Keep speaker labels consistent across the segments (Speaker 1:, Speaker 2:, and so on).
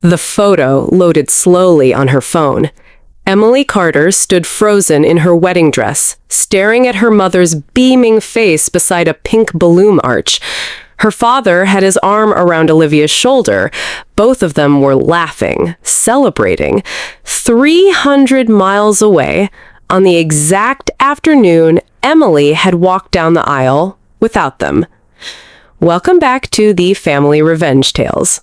Speaker 1: The photo loaded slowly on her phone. Emily Carter stood frozen in her wedding dress, staring at her mother's beaming face beside a pink balloon arch. Her father had his arm around Olivia's shoulder. Both of them were laughing, celebrating. 300 miles away, on the exact afternoon Emily had walked down the aisle without them. Welcome back to the Family Revenge Tales.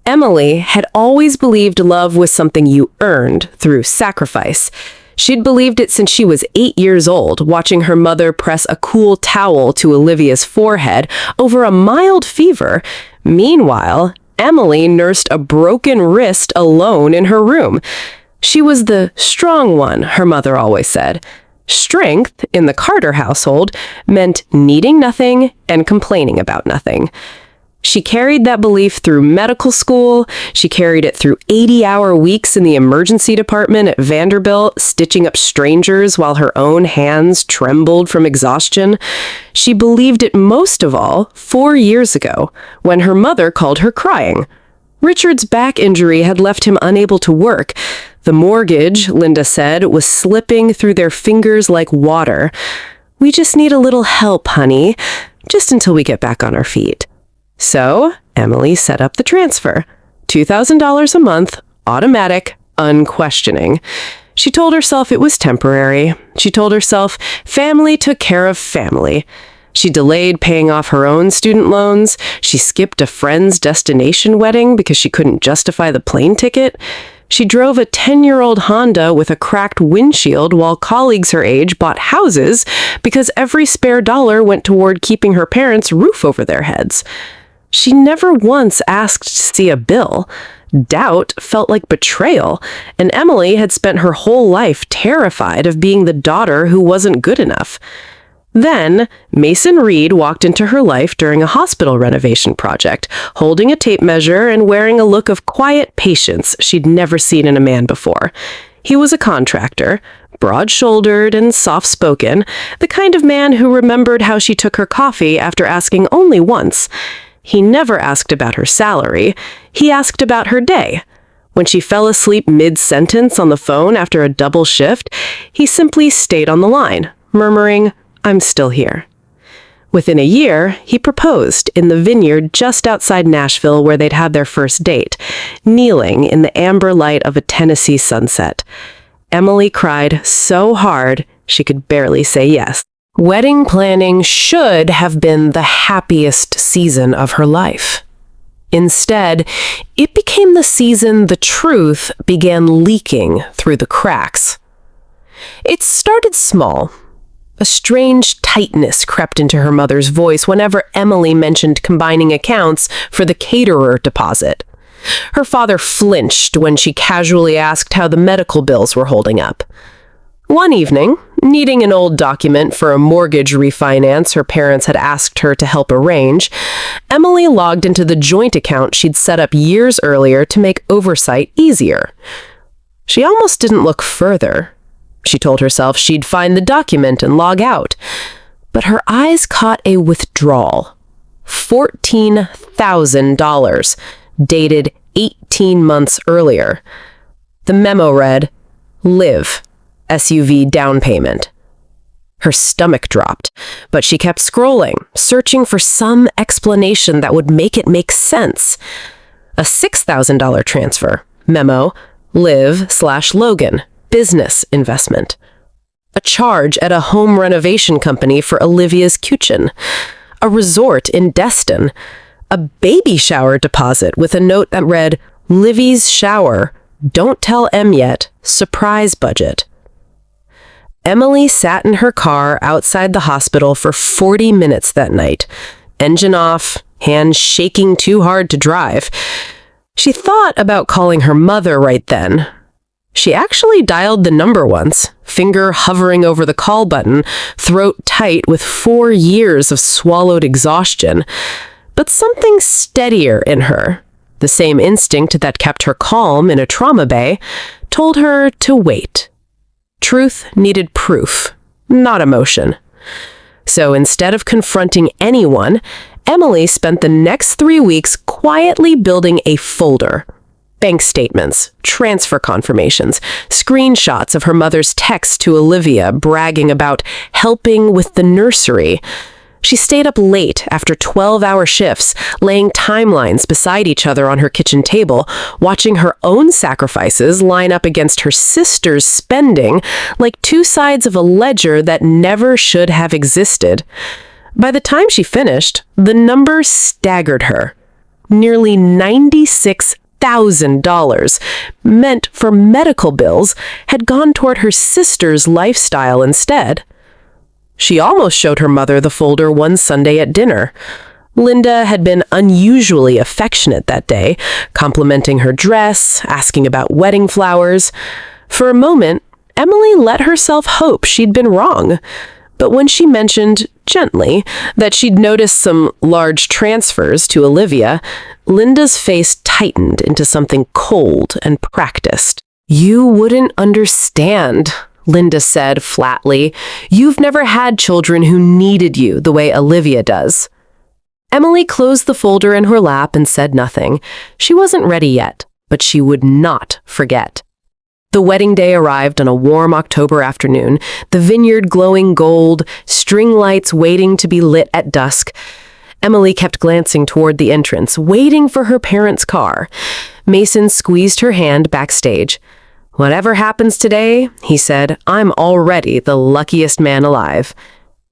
Speaker 1: Emily had always believed love was something you earned through sacrifice. She'd believed it since she was 8 years old, watching her mother press a cool towel to Olivia's forehead over a mild fever. Meanwhile, Emily nursed a broken wrist alone in her room. She was the strong one, her mother always said. Strength, in the Carter household, meant needing nothing and complaining about nothing. She carried that belief through medical school. She carried it through 80-hour weeks in the emergency department at Vanderbilt, stitching up strangers while her own hands trembled from exhaustion. She believed it most of all 4 years ago, when her mother called her crying. Richard's back injury had left him unable to work. The mortgage, Linda said, was slipping through their fingers like water. "We just need a little help, honey, just until we get back on our feet." So, Emily set up the transfer. $2,000 a month, automatic, unquestioning. She told herself it was temporary. She told herself family took care of family. She delayed paying off her own student loans. She skipped a friend's destination wedding because she couldn't justify the plane ticket. She drove a 10-year-old Honda with a cracked windshield while colleagues her age bought houses because every spare dollar went toward keeping her parents' roof over their heads. She never once asked to see a bill. Doubt felt like betrayal, and Emily had spent her whole life terrified of being the daughter who wasn't good enough. Then, Mason Reed walked into her life during a hospital renovation project, holding a tape measure and wearing a look of quiet patience she'd never seen in a man before. He was a contractor, broad-shouldered and soft-spoken, the kind of man who remembered how she took her coffee after asking only once. He never asked about her salary. He asked about her day. When she fell asleep mid-sentence on the phone after a double shift, he simply stayed on the line, murmuring, "I'm still here." Within a year, he proposed in the vineyard just outside Nashville where they'd had their first date, kneeling in the amber light of a Tennessee sunset. Emily cried so hard she could barely say yes. Wedding planning should have been the happiest season of her life. Instead, it became the season the truth began leaking through the cracks. It started small. A strange tightness crept into her mother's voice whenever Emily mentioned combining accounts for the caterer deposit. Her father flinched when she casually asked how the medical bills were holding up. One evening, needing an old document for a mortgage refinance her parents had asked her to help arrange, Emily logged into the joint account she'd set up years earlier to make oversight easier. She almost didn't look further. She told herself she'd find the document and log out. But her eyes caught a withdrawal. $14,000, dated 18 months earlier. The memo read, "Live, SUV down payment." Her stomach dropped, but she kept scrolling, searching for some explanation that would make it make sense. A $6,000 transfer, memo, Liv/Logan, business investment. A charge at a home renovation company for Olivia's kitchen. A resort in Destin. A baby shower deposit with a note that read, "Livy's shower, don't tell M yet, surprise budget." Emily sat in her car outside the hospital for 40 minutes that night. Engine off, hands shaking too hard to drive. She thought about calling her mother right then. She actually dialed the number once, finger hovering over the call button, throat tight with 4 years of swallowed exhaustion. But something steadier in her, the same instinct that kept her calm in a trauma bay, told her to wait. Truth needed proof, not emotion. So instead of confronting anyone, Emily spent the next 3 weeks quietly building a folder. Bank statements, transfer confirmations, screenshots of her mother's texts to Olivia bragging about helping with the nursery. She stayed up late after 12-hour shifts, laying timelines beside each other on her kitchen table, watching her own sacrifices line up against her sister's spending like two sides of a ledger that never should have existed. By the time she finished, the number staggered her. Nearly $96,000 meant for medical bills had gone toward her sister's lifestyle instead. She almost showed her mother the folder one Sunday at dinner. Linda had been unusually affectionate that day, complimenting her dress, asking about wedding flowers. For a moment, Emily let herself hope she'd been wrong. But when she mentioned, gently, that she'd noticed some large transfers to Olivia, Linda's face tightened into something cold and practiced. "You wouldn't understand," Linda said flatly. "You've never had children who needed you the way Olivia does." Emily closed the folder in her lap and said nothing. She wasn't ready yet, but she would not forget. The wedding day arrived on a warm October afternoon, the vineyard glowing gold, string lights waiting to be lit at dusk. Emily kept glancing toward the entrance, waiting for her parents' car. Mason squeezed her hand backstage. "Whatever happens today," he said, "I'm already the luckiest man alive."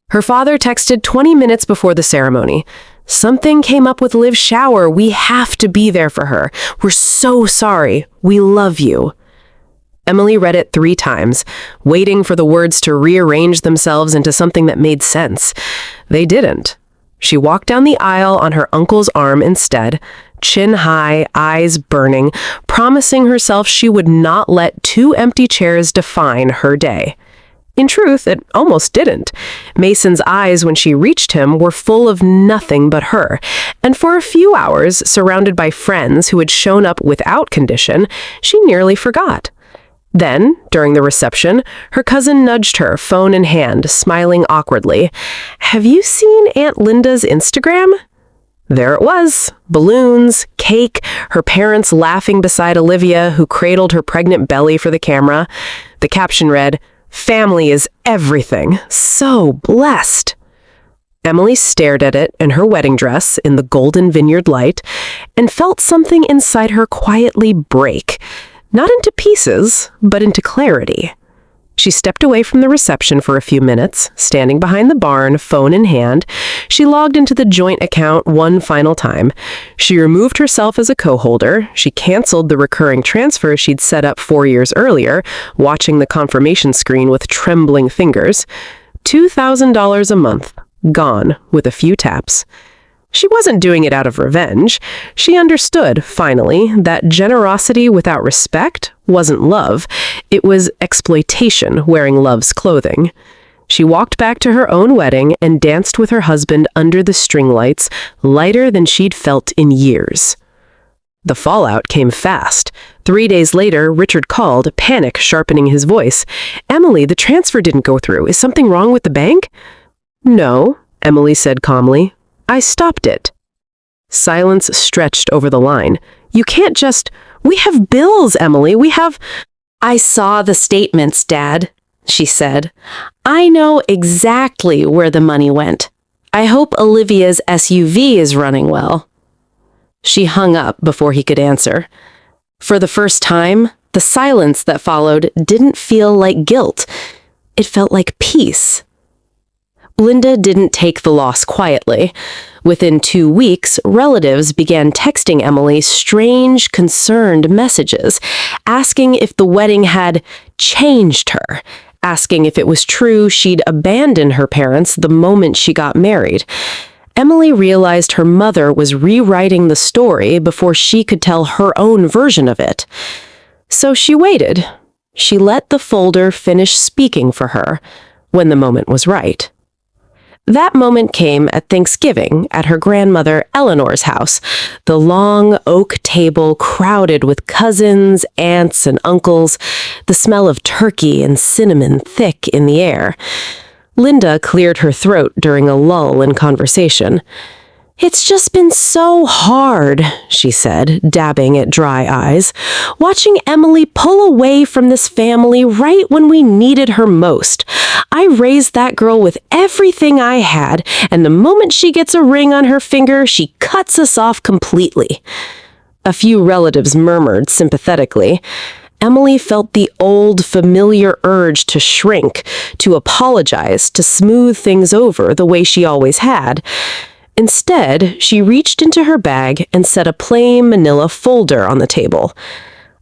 Speaker 1: Her father texted 20 minutes before the ceremony. "Something came up with Liv's shower. We have to be there for her. We're so sorry. We love you." Emily read it 3 times, waiting for the words to rearrange themselves into something that made sense. They didn't. She walked down the aisle on her uncle's arm instead, chin high, eyes burning, promising herself she would not let 2 empty chairs define her day. In truth, it almost didn't. Mason's eyes, when she reached him, were full of nothing but her, and for a few hours, surrounded by friends who had shown up without condition, she nearly forgot. Then, during the reception, her cousin nudged her, phone in hand, smiling awkwardly. "Have you seen Aunt Linda's Instagram?" There it was. Balloons, cake, her parents laughing beside Olivia, who cradled her pregnant belly for the camera. The caption read, "Family is everything. So blessed." Emily stared at it in her wedding dress in the golden vineyard light and felt something inside her quietly break. Not into pieces, but into clarity. She stepped away from the reception for a few minutes, standing behind the barn, phone in hand. She logged into the joint account one final time. She removed herself as a co-holder. She canceled the recurring transfer she'd set up 4 years earlier, watching the confirmation screen with trembling fingers. $2,000 a month, gone with a few taps. She wasn't doing it out of revenge. She understood, finally, that generosity without respect wasn't love. It was exploitation wearing love's clothing. She walked back to her own wedding and danced with her husband under the string lights, lighter than she'd felt in years. The fallout came fast. 3 days later, Richard called, panic sharpening his voice. "Emily, the transfer didn't go through. Is something wrong with the bank?" "No," Emily said calmly. "I stopped it." Silence stretched over the line. "You can't just... We have bills, Emily. We have..." "I saw the statements, Dad," she said. "I know exactly where the money went. I hope Olivia's SUV is running well." She hung up before he could answer. For the first time, the silence that followed didn't feel like guilt. It felt like peace. Linda didn't take the loss quietly. Within 2 weeks, relatives began texting Emily strange, concerned messages, asking if the wedding had changed her, asking if it was true she'd abandoned her parents the moment she got married. Emily realized her mother was rewriting the story before she could tell her own version of it. So she waited. She let the folder finish speaking for her when the moment was right. That moment came at Thanksgiving at her grandmother Eleanor's house, the long oak table crowded with cousins, aunts, and uncles, the smell of turkey and cinnamon thick in the air. Linda cleared her throat during a lull in conversation. "It's just been so hard," she said, dabbing at dry eyes, "watching Emily pull away from this family right when we needed her most. I raised that girl with everything I had, and the moment she gets a ring on her finger, she cuts us off completely." A few relatives murmured sympathetically. Emily felt the old, familiar urge to shrink, to apologize, to smooth things over the way she always had. Instead, she reached into her bag and set a plain manila folder on the table.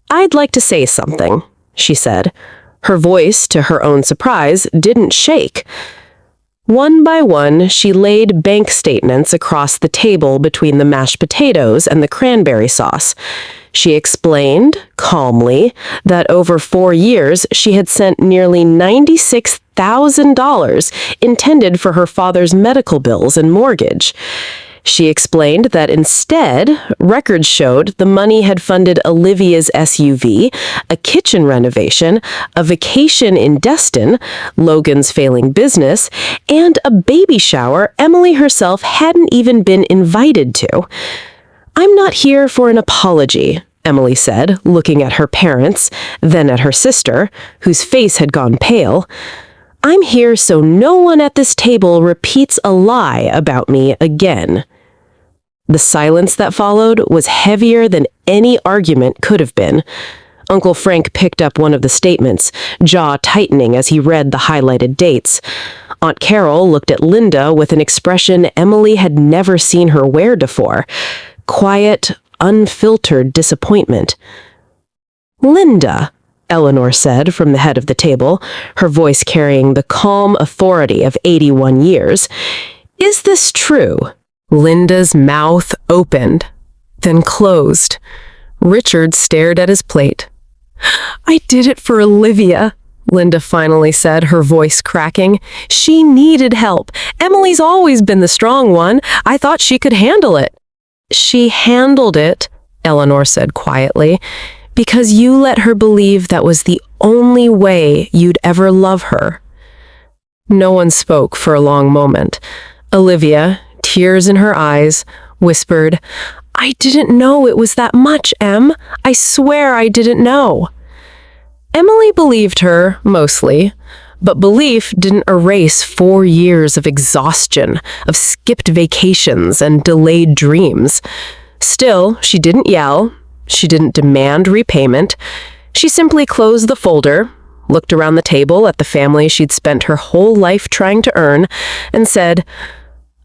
Speaker 1: "I'd like to say something," she said. Her voice, to her own surprise, didn't shake. One by one, she laid bank statements across the table between the mashed potatoes and the cranberry sauce. She explained, calmly, that over 4 years she had sent nearly $96,000 intended for her father's medical bills and mortgage. She explained that instead, records showed the money had funded Olivia's SUV, a kitchen renovation, a vacation in Destin, Logan's failing business, and a baby shower Emily herself hadn't even been invited to. "I'm not here for an apology," Emily said, looking at her parents, then at her sister, whose face had gone pale. "I'm here so no one at this table repeats a lie about me again." The silence that followed was heavier than any argument could have been. Uncle Frank picked up one of the statements, jaw tightening as he read the highlighted dates. Aunt Carol looked at Linda with an expression Emily had never seen her wear before. Quiet, unfiltered disappointment. "Linda," Eleanor said from the head of the table, her voice carrying the calm authority of 81 years, "is this true?" Linda's mouth opened, then closed. Richard stared at his plate. "I did it for Olivia," Linda finally said, her voice cracking. "She needed help. Emily's always been the strong one. I thought she could handle it." "She handled it," Eleanor said quietly, "because you let her believe that was the only way you'd ever love her." No one spoke for a long moment. Olivia, tears in her eyes, whispered, "I didn't know it was that much, Em. I swear I didn't know." Emily believed her, mostly, but belief didn't erase 4 years of exhaustion, of skipped vacations and delayed dreams. Still, she didn't yell. She didn't demand repayment. She simply closed the folder, looked around the table at the family she'd spent her whole life trying to earn, and said,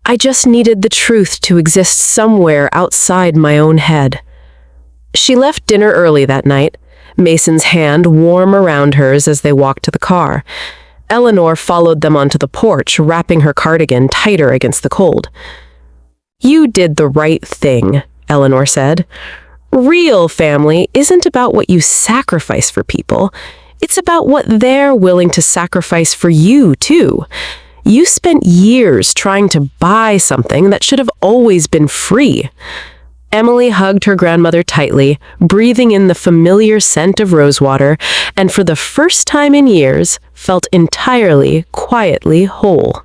Speaker 1: "I just needed the truth to exist somewhere outside my own head." She left dinner early that night, Mason's hand warm around hers as they walked to the car. Eleanor followed them onto the porch, wrapping her cardigan tighter against the cold. "You did the right thing," Eleanor said. "Real family isn't about what you sacrifice for people. It's about what they're willing to sacrifice for you, too. You spent years trying to buy something that should have always been free." Emily hugged her grandmother tightly, breathing in the familiar scent of rosewater, and for the first time in years, felt entirely, quietly whole.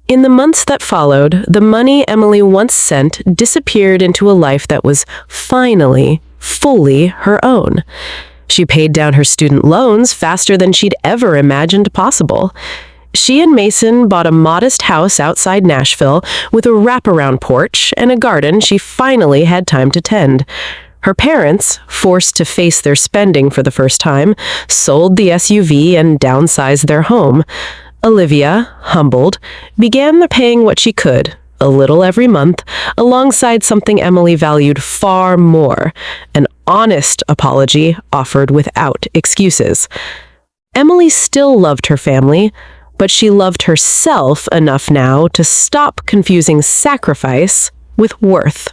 Speaker 1: In the months that followed, the money Emily once sent disappeared into a life that was finally, fully her own. She paid down her student loans faster than she'd ever imagined possible. She and Mason bought a modest house outside Nashville with a wraparound porch and a garden she finally had time to tend. Her parents, forced to face their spending for the first time, sold the SUV and downsized their home. Olivia, humbled, began paying what she could, a little every month, alongside something Emily valued far more, an honest apology offered without excuses. Emily still loved her family, but she loved herself enough now to stop confusing sacrifice with worth.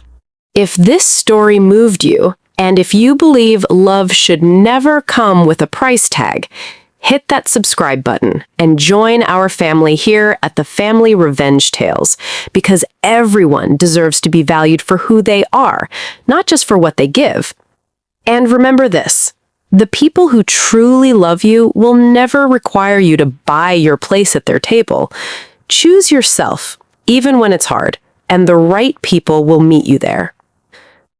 Speaker 1: If this story moved you, and if you believe love should never come with a price tag, hit that subscribe button and join our family here at the Family Revenge Tales, because everyone deserves to be valued for who they are, not just for what they give. And remember this. The people who truly love you will never require you to buy your place at their table. Choose yourself, even when it's hard, and the right people will meet you there.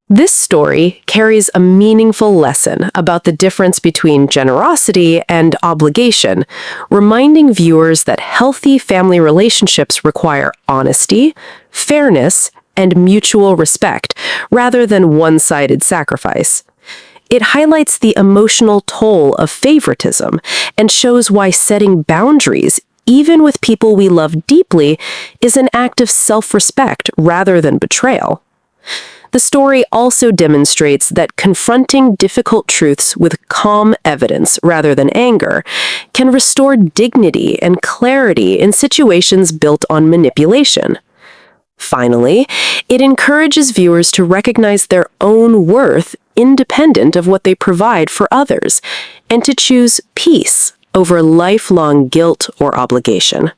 Speaker 1: This story carries a meaningful lesson about the difference between generosity and obligation, reminding viewers that healthy family relationships require honesty, fairness, and mutual respect, rather than one-sided sacrifice. It highlights the emotional toll of favoritism and shows why setting boundaries, even with people we love deeply, is an act of self-respect rather than betrayal. The story also demonstrates that confronting difficult truths with calm evidence rather than anger can restore dignity and clarity in situations built on manipulation. Finally, it encourages viewers to recognize their own worth independent of what they provide for others, and to choose peace over lifelong guilt or obligation.